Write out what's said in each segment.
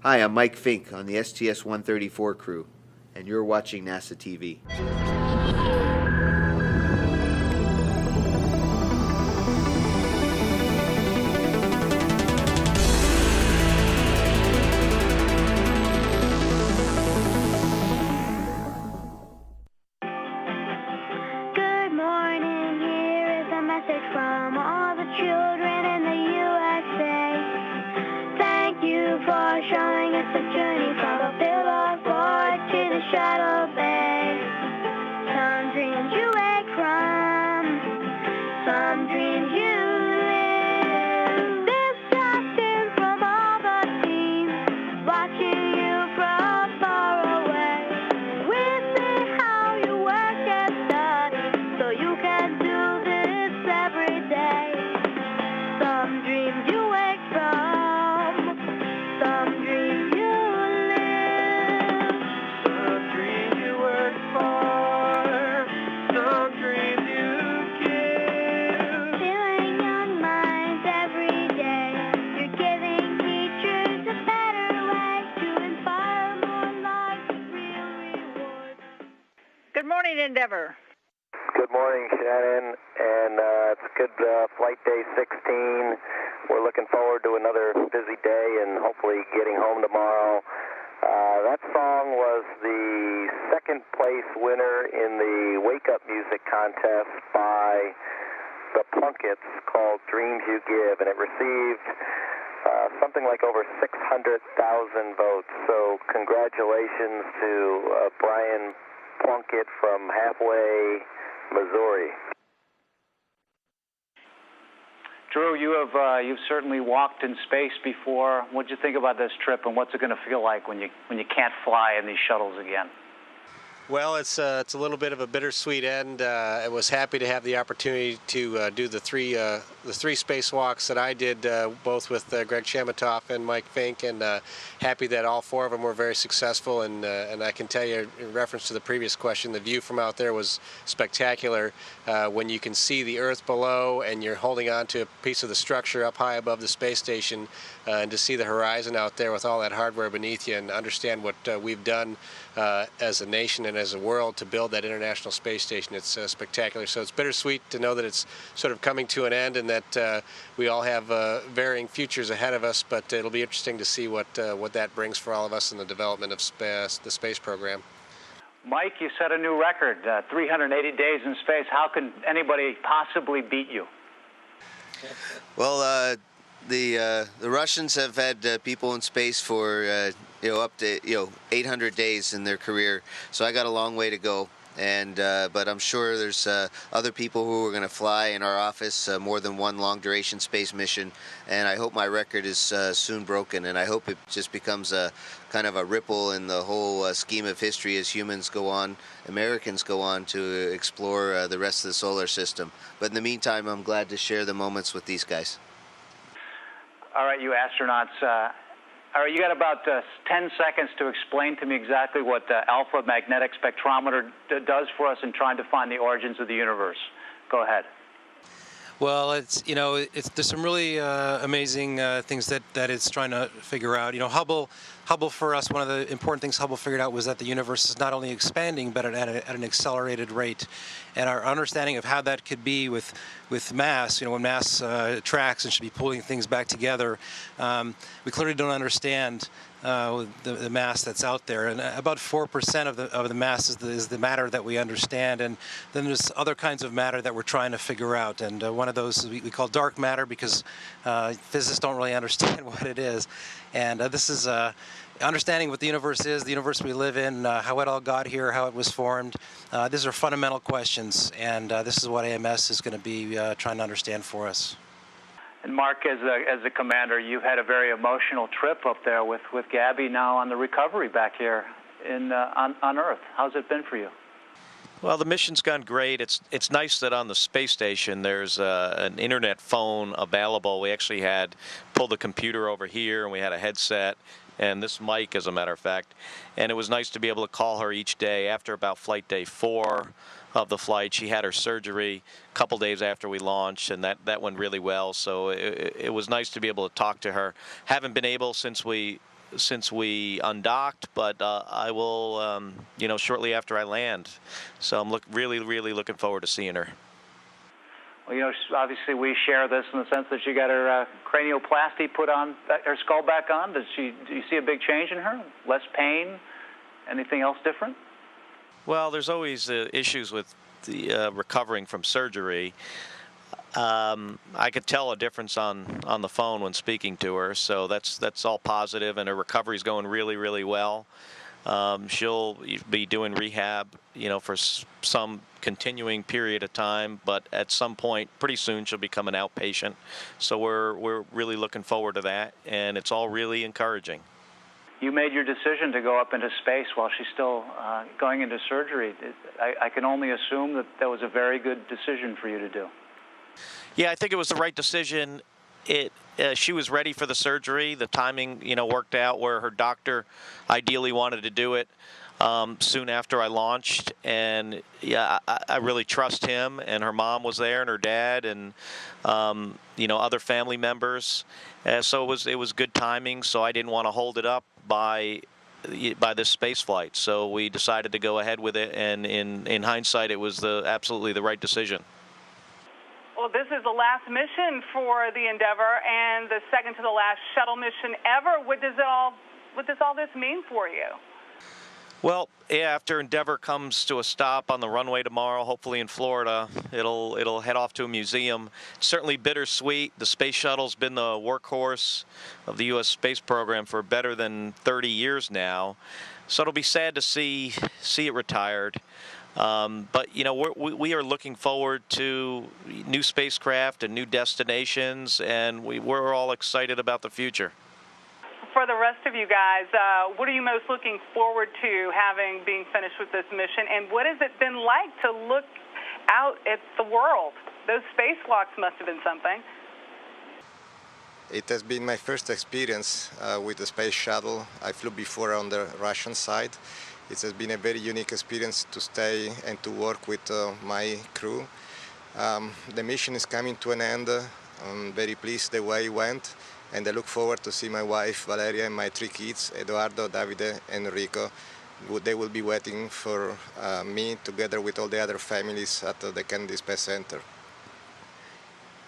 Hi, I'm Mike Fink on the STS-134 crew, and you're watching NASA TV. Good morning, here is a message from all the children in the USA. Thank you for showing us the journey from the billboard to the shuttle bay. Some dreams you wake from, some dreams you live. This captain from all the team, watching you from far away. We see how you work and study, so you can do this every day. Some dreams you wake from, some dreams you live. Some dreams you work for, some dreams you give. Filling young minds every day, you're giving teachers a better way to inspire more lives with real rewards. Good morning, Endeavour. Good morning, Shannon, and it's good flight day 16. We're looking forward to another busy day and hopefully getting home tomorrow. That song was the second place winner in the Wake Up Music Contest by the Plunkets called Dreams You Give, and it received something like over 600,000 votes. So congratulations to Brian Plunkett from Halfway, Missouri. Drew, you've certainly walked in space before. What'd you think about this trip, and what's it going to feel like when you can't fly in these shuttles again? Well, it's a little bit of a bittersweet end. I was happy to have the opportunity to do the three spacewalks that I did, both with Greg Chamitoff and Mike Fink, and happy that all four of them were very successful. And I can tell you, in reference to the previous question, the view from out there was spectacular. When you can see the Earth below and you're holding on to a piece of the structure up high above the space station, and to see the horizon out there with all that hardware beneath you, and understand what we've done as a nation and as a world to build that International Space Station. It's spectacular. So it's bittersweet to know that it's sort of coming to an end, and that we all have varying futures ahead of us, but it'll be interesting to see what that brings for all of us in the development of the space program. Mike, you set a new record, 380 days in space. How can anybody possibly beat you? Well, the Russians have had people in space for up to 800 days in their career, so I got a long way to go. And but I'm sure there's other people who are going to fly in our office more than one long-duration space mission, and I hope my record is soon broken, and I hope it just becomes a kind of a ripple in the whole scheme of history as humans go on, Americans go on to explore the rest of the solar system. But in the meantime, I'm glad to share the moments with these guys. All right, you astronauts. All right, you got about 10 seconds to explain to me exactly what the alpha magnetic spectrometer does for us in trying to find the origins of the universe. Go ahead. Well, there's some really amazing things that it's trying to figure out. Hubble for us, one of the important things Hubble figured out was that the universe is not only expanding, but at an accelerated rate. And our understanding of how that could be with mass, when mass attracts and should be pulling things back together, we clearly don't understand the mass that's out there, and about 4% of the mass is the matter that we understand, and then there's other kinds of matter that we're trying to figure out, and one of those we call dark matter because physicists don't really understand what it is, and this is understanding what the universe is, the universe we live in, how it all got here, how it was formed. These are fundamental questions, and this is what AMS is going to be trying to understand for us. And Mark, as the commander, you've had a very emotional trip up there with Gabby now on the recovery back here on Earth. How's it been for you? Well, the mission's gone great. It's nice that on the space station there's an internet phone available. We actually had pulled the computer over here, and we had a headset and this mic, as a matter of fact. And it was nice to be able to call her each day after about flight day 4 of the flight. She had her surgery a couple days after we launched, and that went really well. So it was nice to be able to talk to her. Haven't been able since we since we undocked, but I will, you know, shortly after I land. So I'm really looking forward to seeing her. Well, you know, obviously we share this in the sense that she got her cranioplasty put on, her skull back on. Do you see a big change in her? Less pain? Anything else different? Well, there's always issues with the recovering from surgery. I could tell a difference on the phone when speaking to her, so that's all positive, and her recovery's going really well. She'll be doing rehab, you know, for some continuing period of time, but at some point, pretty soon, she'll become an outpatient. So we're really looking forward to that, and it's all really encouraging. You made your decision to go up into space while she's still going into surgery. I can only assume that was a very good decision for you to do. Yeah, I think it was the right decision. She was ready for the surgery. The timing, you know, worked out where her doctor ideally wanted to do it soon after I launched. And yeah, I really trust him. And her mom was there, and her dad, and you know, other family members. So it was good timing. So I didn't want to hold it up by this space flight. So we decided to go ahead with it. And in hindsight, it was absolutely the right decision. Well, this is the last mission for the Endeavour and the second to the last shuttle mission ever. What does all this mean for you? Well, yeah, after Endeavour comes to a stop on the runway tomorrow, hopefully in Florida, it'll head off to a museum. It's certainly bittersweet. The space shuttle's been the workhorse of the U.S. space program for better than 30 years now. So it'll be sad to see it retired. But, you know, we are looking forward to new spacecraft and new destinations, and we're all excited about the future. For the rest of you guys, what are you most looking forward to being finished with this mission, and what has it been like to look out at the world? Those spacewalks must have been something. It has been my first experience with the space shuttle. I flew before on the Russian side. It has been a very unique experience to stay and to work with my crew. The mission is coming to an end. I'm very pleased the way it went, and I look forward to see my wife Valeria and my 3 kids, Eduardo, Davide, and Enrico. They will be waiting for me together with all the other families at the Kennedy Space Center.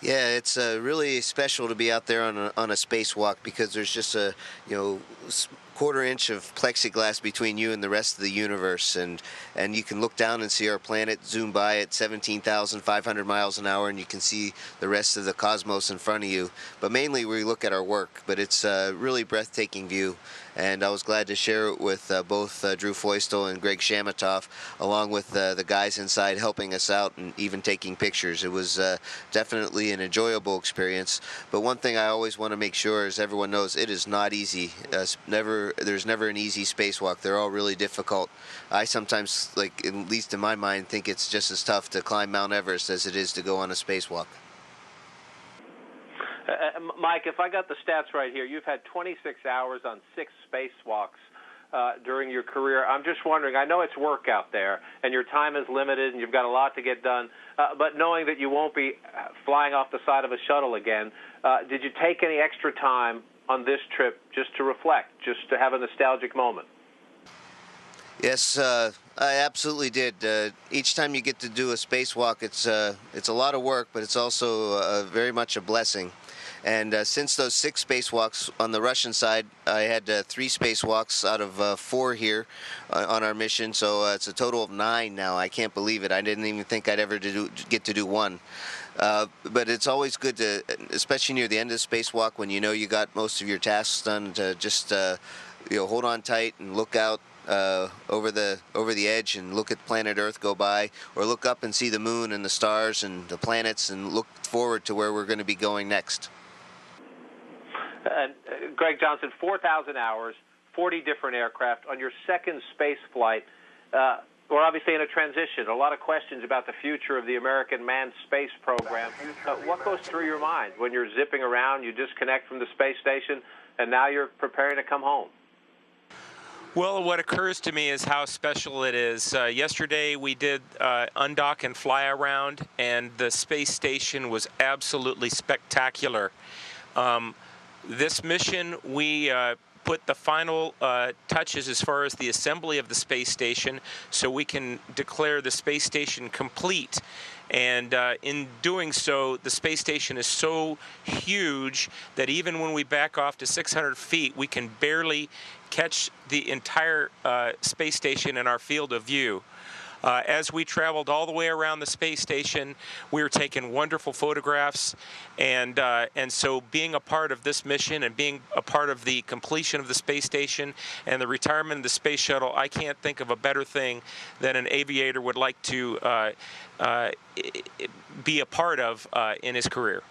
Yeah, it's really special to be out there on a spacewalk because there's just a, you know, quarter-inch of plexiglass between you and the rest of the universe, and you can look down and see our planet zoom by at 17,500 miles an hour, and you can see the rest of the cosmos in front of you. But mainly we look at our work, but it's a really breathtaking view, and I was glad to share it with both Drew Feustel and Greg Chamatoff, along with the guys inside helping us out and even taking pictures. It was definitely an enjoyable experience, but one thing I always want to make sure is everyone knows it is not easy. There's never an easy spacewalk. They're all really difficult. I sometimes, like, at least in my mind, think it's just as tough to climb Mount Everest as it is to go on a spacewalk. Mike, if I got the stats right here, you've had 26 hours on 6 spacewalks during your career. I'm just wondering, I know it's work out there, and your time is limited, and you've got a lot to get done, but knowing that you won't be flying off the side of a shuttle again, did you take any extra time on this trip just to reflect, just to have a nostalgic moment? Yes, I absolutely did. Each time you get to do a spacewalk, it's a lot of work, but it's also very much a blessing. And since those 6 spacewalks on the Russian side, I had 3 spacewalks out of 4 here on our mission, so it's a total of 9 now. I can't believe it. I didn't even think I'd ever get to do 1. But it's always good to, especially near the end of the spacewalk when you know you got most of your tasks done, to just you know, hold on tight and look out over the edge and look at planet Earth go by, or look up and see the moon and the stars and the planets and look forward to where we're going to be going next. Greg Johnson, 4,000 hours, 40 different aircraft. On your second space flight, we're obviously in a transition. A lot of questions about the future of the American manned space program. What goes through your mind when you're zipping around, you disconnect from the space station, and now you're preparing to come home? Well, what occurs to me is how special it is. Yesterday we did undock and fly around, and the space station was absolutely spectacular. This mission, we put the final touches as far as the assembly of the space station so we can declare the space station complete. And in doing so, the space station is so huge that even when we back off to 600 feet, we can barely catch the entire space station in our field of view. As we traveled all the way around the space station, we were taking wonderful photographs, and so being a part of this mission and being a part of the completion of the space station and the retirement of the space shuttle, I can't think of a better thing that an aviator would like to be a part of in his career.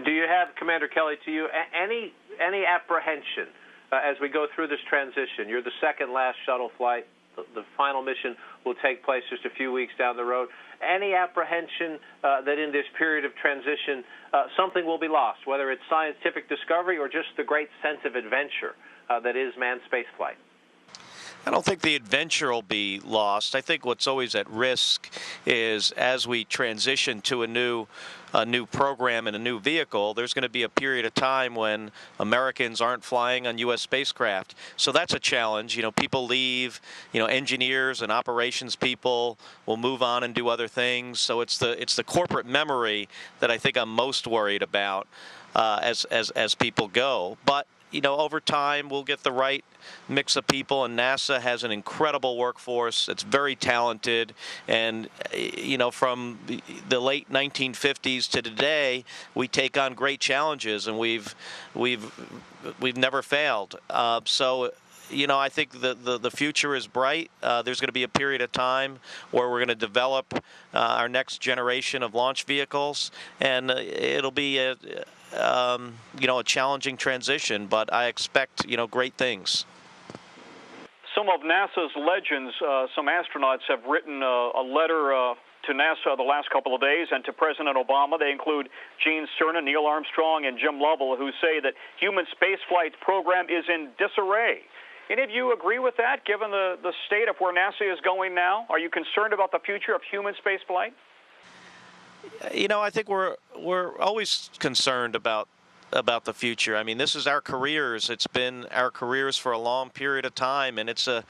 Do you have, Commander Kelly, to you, any apprehension as we go through this transition? You're the second last shuttle flight. The final mission will take place just a few weeks down the road. Any apprehension that in this period of transition something will be lost, whether it's scientific discovery or just the great sense of adventure that is manned spaceflight? I don't think the adventure will be lost. I think what's always at risk is as we transition to a new program and a new vehicle, there's going to be a period of time when Americans aren't flying on U.S. spacecraft. So that's a challenge. You know, people leave. You know, engineers and operations people will move on and do other things. So it's the corporate memory that I think I'm most worried about as people go. But you know, over time, we'll get the right mix of people, and NASA has an incredible workforce. It's very talented, and you know, from the late 1950s to today, we take on great challenges, and we've never failed. So. You know, I think the future is bright. There's going to be a period of time where we're going to develop our next generation of launch vehicles, and it'll be you know, a challenging transition, but I expect, you know, great things. Some of NASA's legends, some astronauts have written a letter to NASA the last couple of days and to President Obama. They include Gene Cernan, Neil Armstrong, and Jim Lovell, who say that human spaceflight program is in disarray. Any of you agree with that, given the state of where NASA is going now? Are you concerned about the future of human spaceflight? You know, I think we're always concerned about the future. I mean, this is our careers. It's been our careers for a long period of time, and it's a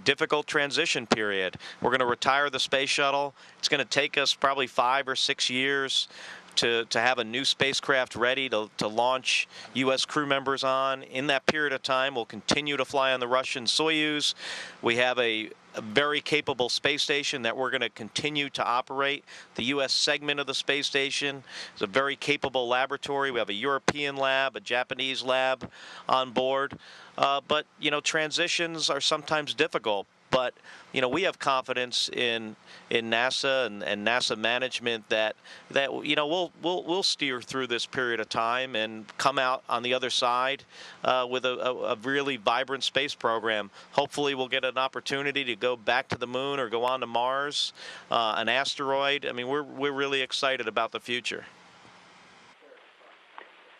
difficult transition period. We're going to retire the space shuttle. It's going to take us probably 5 or 6 years to have a new spacecraft ready to launch U.S. crew members on. In that period of time, we'll continue to fly on the Russian Soyuz. We have a very capable space station that we're going to continue to operate. The U.S. segment of the space station is a very capable laboratory. We have a European lab, a Japanese lab on board. But, you know, transitions are sometimes difficult. But, you know, we have confidence in NASA and NASA management that you know, we'll steer through this period of time and come out on the other side with a really vibrant space program. Hopefully we'll get an opportunity to go back to the moon or go on to Mars, an asteroid. I mean, we're really excited about the future.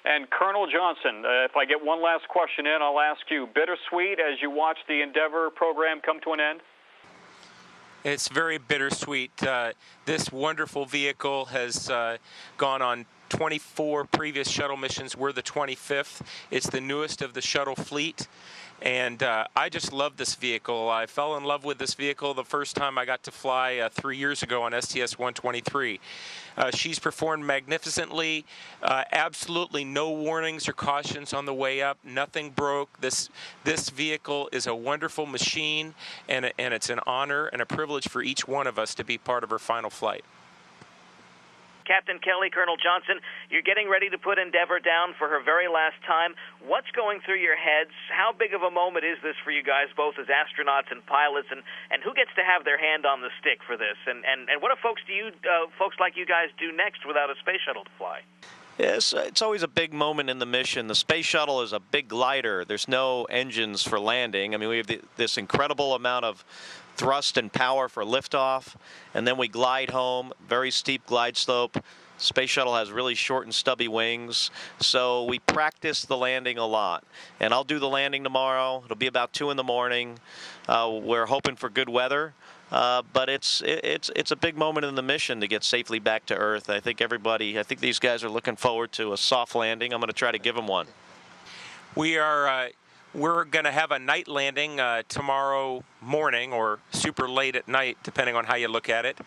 And Colonel Johnson, if I get one last question in, I'll ask you, bittersweet as you watch the Endeavour program come to an end? It's very bittersweet. This wonderful vehicle has gone on 24 previous shuttle missions. We're the 25th. It's the newest of the shuttle fleet. And I just love this vehicle. I fell in love with this vehicle the first time I got to fly 3 years ago on STS-134. She's performed magnificently. Absolutely no warnings or cautions on the way up. Nothing broke. This vehicle is a wonderful machine, and it's an honor and a privilege for each one of us to be part of her final flight. Captain Kelly, Colonel Johnson, you're getting ready to put Endeavour down for her very last time. What's going through your heads? How big of a moment is this for you guys, both as astronauts and pilots, and who gets to have their hand on the stick for this? And what do folks like you guys do next without a space shuttle to fly? Yes, it's always a big moment in the mission. The space shuttle is a big glider. There's no engines for landing. I mean, we have this incredible amount of thrust and power for liftoff, and then we glide home, very steep glide slope. Space shuttle has really short and stubby wings, so we practice the landing a lot. And I'll do the landing tomorrow. It'll be about 2 in the morning. We're hoping for good weather, but it's a big moment in the mission to get safely back to Earth. I think these guys are looking forward to a soft landing. I'm going to try to give them one. We're going to have a night landing tomorrow morning, or super late at night, depending on how you look at it.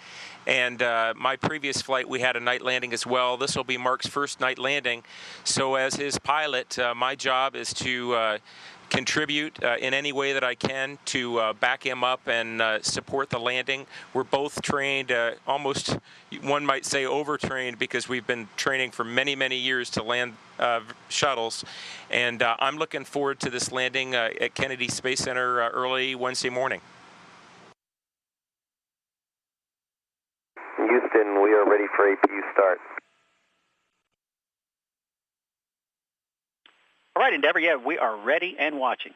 And my previous flight, we had a night landing as well. This will be Mark's first night landing. So as his pilot, my job is to contribute in any way that I can to back him up and support the landing. We're both trained, almost one might say overtrained, because we've been training for many, many years to land shuttles. And I'm looking forward to this landing at Kennedy Space Center early Wednesday morning. Houston, we are ready for APU start. All right, Endeavour, yeah, we are ready and watching.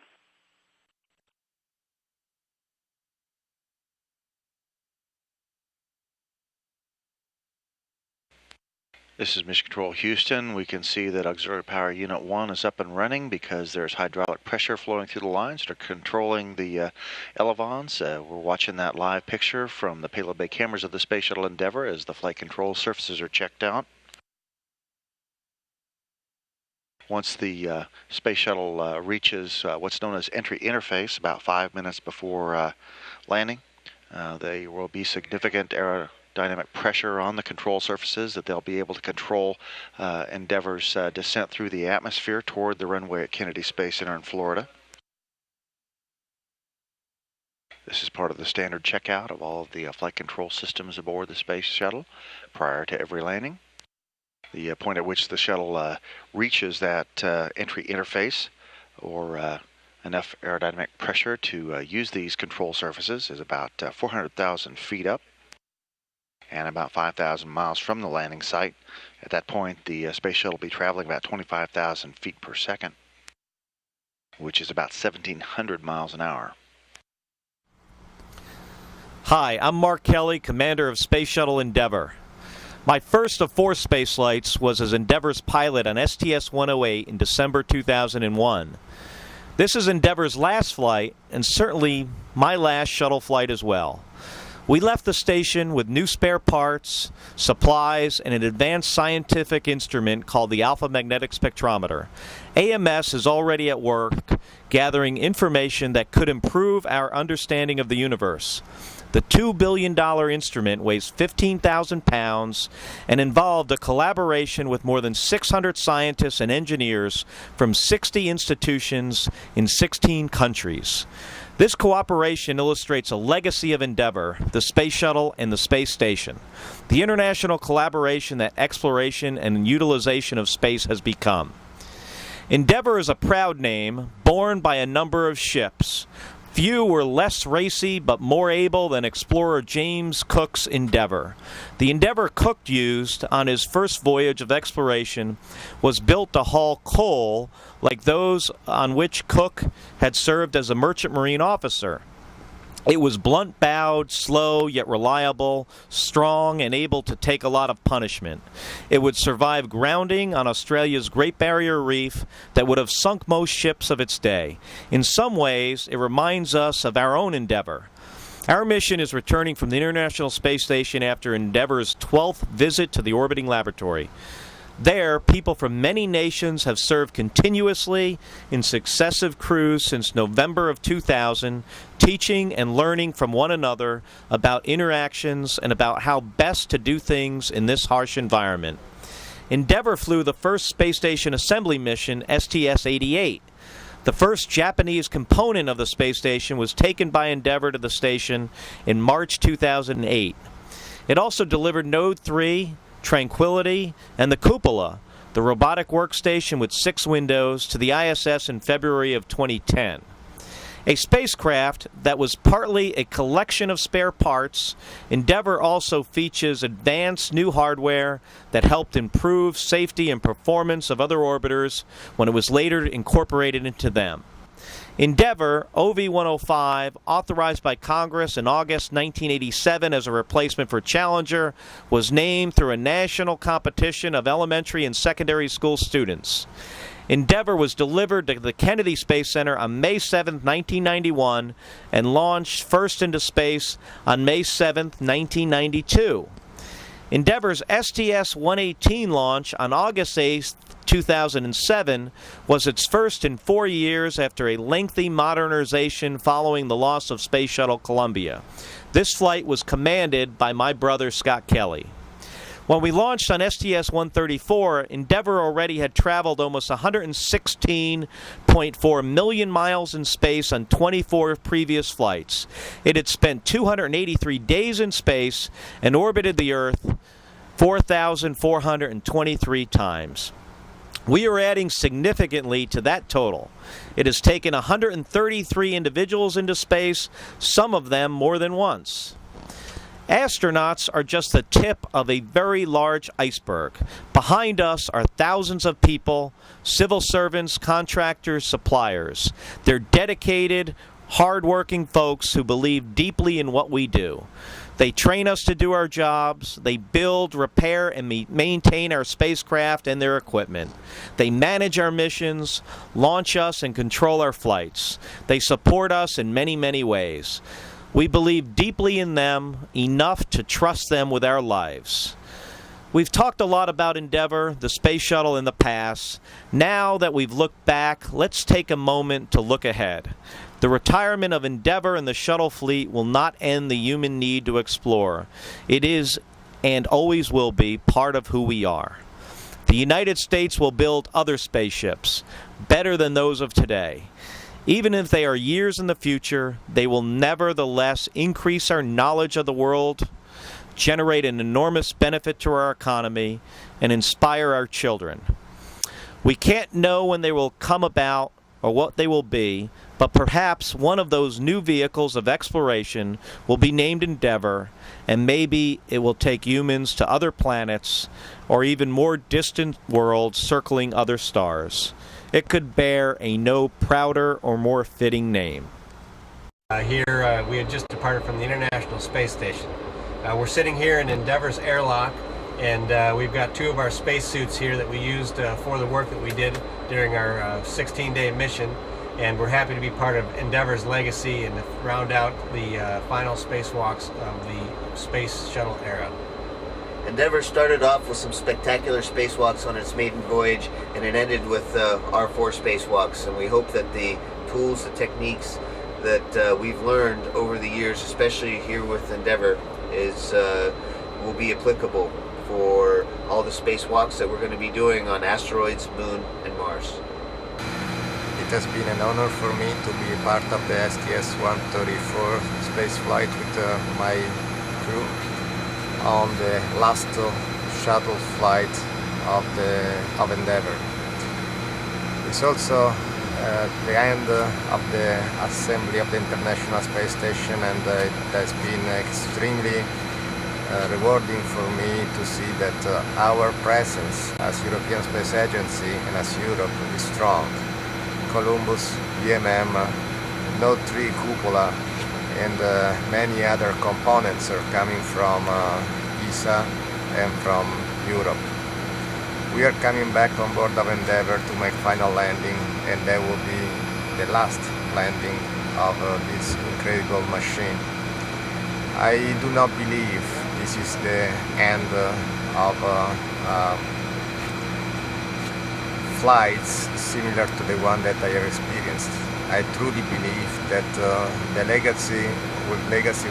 This is Mission Control Houston. We can see that Auxiliary Power Unit 1 is up and running because there's hydraulic pressure flowing through the lines that are controlling the elevons. We're watching that live picture from the payload bay cameras of the Space Shuttle Endeavour as the flight control surfaces are checked out. Once the Space Shuttle reaches what's known as entry interface, about 5 minutes before landing, there will be significant aerodynamic pressure on the control surfaces that they'll be able to control Endeavour's descent through the atmosphere toward the runway at Kennedy Space Center in Florida. This is part of the standard checkout of all of the flight control systems aboard the Space Shuttle prior to every landing. The point at which the shuttle reaches that entry interface, or enough aerodynamic pressure to use these control surfaces, is about 400,000 feet up and about 5,000 miles from the landing site. At that point, the space shuttle will be traveling about 25,000 feet per second, which is about 1,700 miles an hour. Hi, I'm Mark Kelly, commander of Space Shuttle Endeavour. My first of 4 space flights was as Endeavour's pilot on STS-134 in December 2001. This is Endeavour's last flight, and certainly my last shuttle flight as well. We left the station with new spare parts, supplies, and an advanced scientific instrument called the Alpha Magnetic Spectrometer. AMS is already at work gathering information that could improve our understanding of the universe. The $2 billion instrument weighs 15,000 pounds and involved a collaboration with more than 600 scientists and engineers from 60 institutions in 16 countries. This cooperation illustrates a legacy of Endeavour, the Space Shuttle, and the space station. The international collaboration that exploration and utilization of space has become. Endeavour is a proud name, borne by a number of ships. Few were less racy but more able than explorer James Cook's Endeavour. The Endeavour Cook used on his first voyage of exploration was built to haul coal like those on which Cook had served as a merchant marine officer. It was blunt-bowed, slow, yet reliable, strong, and able to take a lot of punishment. It would survive grounding on Australia's Great Barrier Reef that would have sunk most ships of its day. In some ways, it reminds us of our own Endeavour. Our mission is returning from the International Space Station after Endeavour's 12th visit to the orbiting laboratory. There, people from many nations have served continuously in successive crews since November of 2000, teaching and learning from one another about interactions and about how best to do things in this harsh environment. Endeavour flew the first space station assembly mission, STS-88. The first Japanese component of the space station was taken by Endeavour to the station in March 2008. It also delivered Node 3, Tranquility, and the Cupola, the robotic workstation with 6 windows, to the ISS in February of 2010. A spacecraft that was partly a collection of spare parts, Endeavour also features advanced new hardware that helped improve safety and performance of other orbiters when it was later incorporated into them. Endeavour OV-105, authorized by Congress in August 1987 as a replacement for Challenger, was named through a national competition of elementary and secondary school students. Endeavour was delivered to the Kennedy Space Center on May 7, 1991, and launched first into space on May 7, 1992. Endeavour's STS-118 launch on August 8, 2007 was its first in 4 years after a lengthy modernization following the loss of Space Shuttle Columbia. This flight was commanded by my brother Scott Kelly. When we launched on STS-134, Endeavour already had traveled almost 116.4 million miles in space on 24 previous flights. It had spent 283 days in space and orbited the Earth 4,423 times. We are adding significantly to that total. It has taken 133 individuals into space, some of them more than once. Astronauts are just the tip of a very large iceberg. Behind us are thousands of people, civil servants, contractors, suppliers. They're dedicated, hard-working folks who believe deeply in what we do. They train us to do our jobs. They build, repair, and maintain our spacecraft and their equipment. They manage our missions, launch us, and control our flights. They support us in many, many ways. We believe deeply in them, enough to trust them with our lives. We've talked a lot about Endeavour, the space shuttle, in the past. Now that we've looked back, let's take a moment to look ahead. The retirement of Endeavour and the shuttle fleet will not end the human need to explore. It is, and always will be, part of who we are. The United States will build other spaceships, better than those of today. Even if they are years in the future, they will nevertheless increase our knowledge of the world, generate an enormous benefit to our economy, and inspire our children. We can't know when they will come about or what they will be, but perhaps one of those new vehicles of exploration will be named Endeavour, and maybe it will take humans to other planets or even more distant worlds circling other stars. It could bear a no prouder or more fitting name. Here we had just departed from the International Space Station. We're sitting here in Endeavour's airlock, and we've got two of our spacesuits here that we used for the work that we did during our 16-day mission, and we're happy to be part of Endeavour's legacy and to round out the final spacewalks of the Space Shuttle era. Endeavour started off with some spectacular spacewalks on its maiden voyage, and it ended with R4 spacewalks. And we hope that the tools, the techniques that we've learned over the years, especially here with Endeavour, will be applicable for all the spacewalks that we're going to be doing on asteroids, Moon, and Mars. It has been an honor for me to be a part of the STS-134 space flight with my crew on the last shuttle flight of Endeavour. It's also the end of the assembly of the International Space Station, and it has been extremely rewarding for me to see that our presence as European Space Agency and as Europe is strong. Columbus, BMM, Node 3 Cupola, and many other components are coming from ESA and from Europe. We are coming back on board of Endeavour to make final landing, and that will be the last landing of this incredible machine. I do not believe this is the end of flights similar to the one that I have experienced. I truly believe that the legacy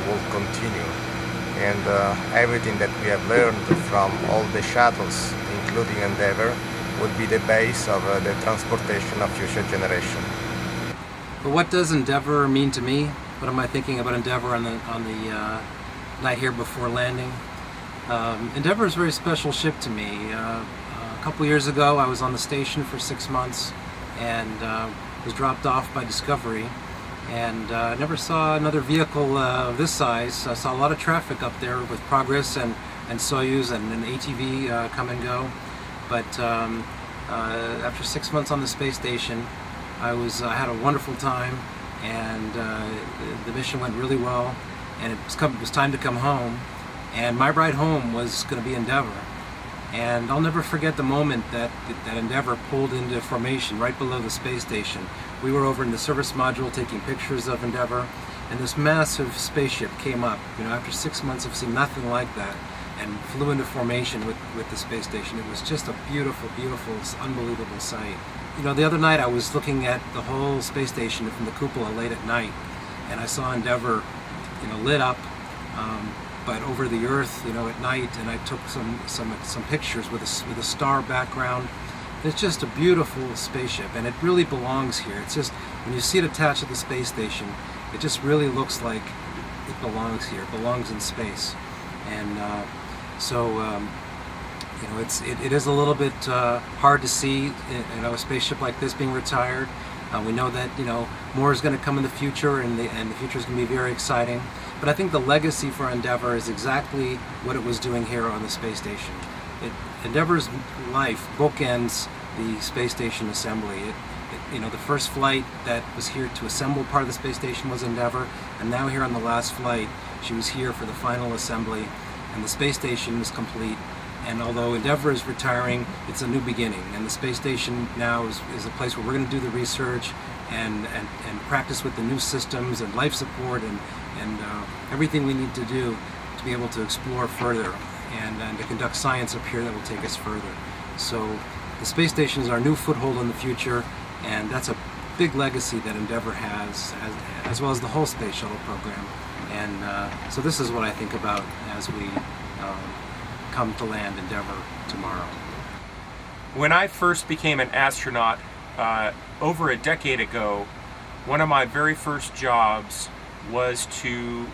will continue, and everything that we have learned from all the shuttles, including Endeavour, would be the base of the transportation of future generations. But what does Endeavour mean to me? What am I thinking about Endeavour on the night here before landing? Endeavour is a very special ship to me. A couple years ago, I was on the station for 6 months and was dropped off by Discovery, and I never saw another vehicle of this size. I saw a lot of traffic up there with Progress and Soyuz and an ATV come and go, but after 6 months on the space station, I had a wonderful time, and the mission went really well, and it was time to come home, and my ride home was going to be Endeavour. And I'll never forget the moment that Endeavour pulled into formation right below the space station. We were over in the service module taking pictures of Endeavour, and this massive spaceship came up. You know, after 6 months, I've seen nothing like that. and flew into formation with the space station. It was just a beautiful, beautiful, unbelievable sight. You know, the other night I was looking at the whole space station from the cupola late at night, and I saw Endeavour, you know, lit up, but over the Earth, you know, at night, and I took some pictures with a star background. It's just a beautiful spaceship, and it really belongs here. It's just, when you see it attached to the space station, it just really looks like it belongs here. It belongs in space, and you know, it is a little bit hard to see, you know, a spaceship like this being retired. We know that, you know, more is going to come in the future, and the future is going to be very exciting. But I think the legacy for Endeavour is exactly what it was doing here on the space station. Endeavour's life bookends the space station assembly. You know, the first flight that was here to assemble part of the space station was Endeavour, and now here on the last flight, she was here for the final assembly, and the space station is complete. And although Endeavour is retiring, it's a new beginning, and the space station now is a place where we're going to do the research and practice with the new systems and life support and everything we need to do to be able to explore further and to conduct science up here that will take us further. So the space station is our new foothold in the future, and that's a big legacy that Endeavour has, as well as the whole space shuttle program. And so this is what I think about as we come to land Endeavour tomorrow. When I first became an astronaut over a decade ago, one of my very first jobs was to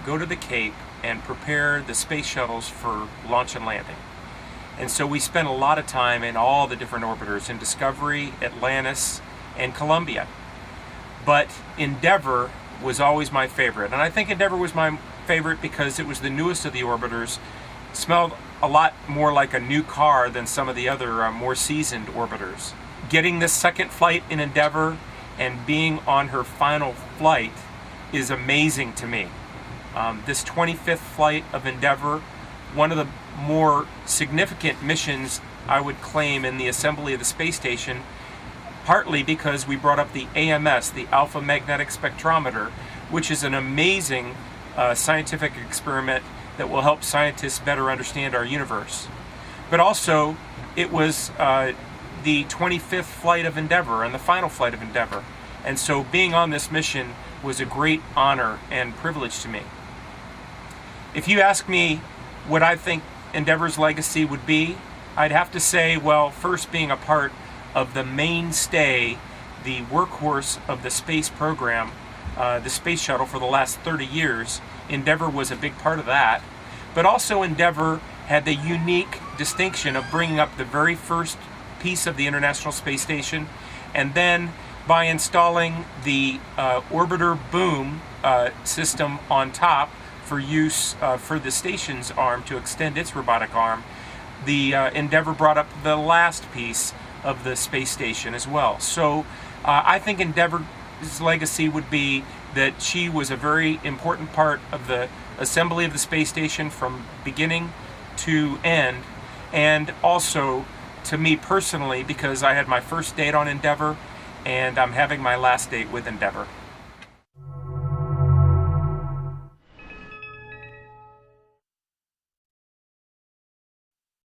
go to the Cape and prepare the space shuttles for launch and landing. And so we spent a lot of time in all the different orbiters, in Discovery, Atlantis, and Columbia. But Endeavour was always my favorite. And I think Endeavour was my favorite because it was the newest of the orbiters. It smelled a lot more like a new car than some of the other more seasoned orbiters. Getting this second flight in Endeavour and being on her final flight is amazing to me. This 25th flight of Endeavour, one of the more significant missions I would claim in the assembly of the space station, partly because we brought up the AMS, the Alpha Magnetic Spectrometer, which is an amazing scientific experiment that will help scientists better understand our universe. But also, it was the 25th flight of Endeavour and the final flight of Endeavour. And so being on this mission was a great honor and privilege to me. If you ask me what I think Endeavour's legacy would be, I'd have to say, well, first, being a part of the mainstay, the workhorse of the space program, the space shuttle for the last 30 years, Endeavour was a big part of that. But also Endeavour had the unique distinction of bringing up the very first piece of the International Space Station, and then by installing the orbiter boom system on top for use for the station's arm to extend its robotic arm, the Endeavour brought up the last piece of the space station as well. So I think Endeavour's legacy would be that she was a very important part of the assembly of the space station from beginning to end, and also to me personally, because I had my first date on Endeavour and I'm having my last date with Endeavour.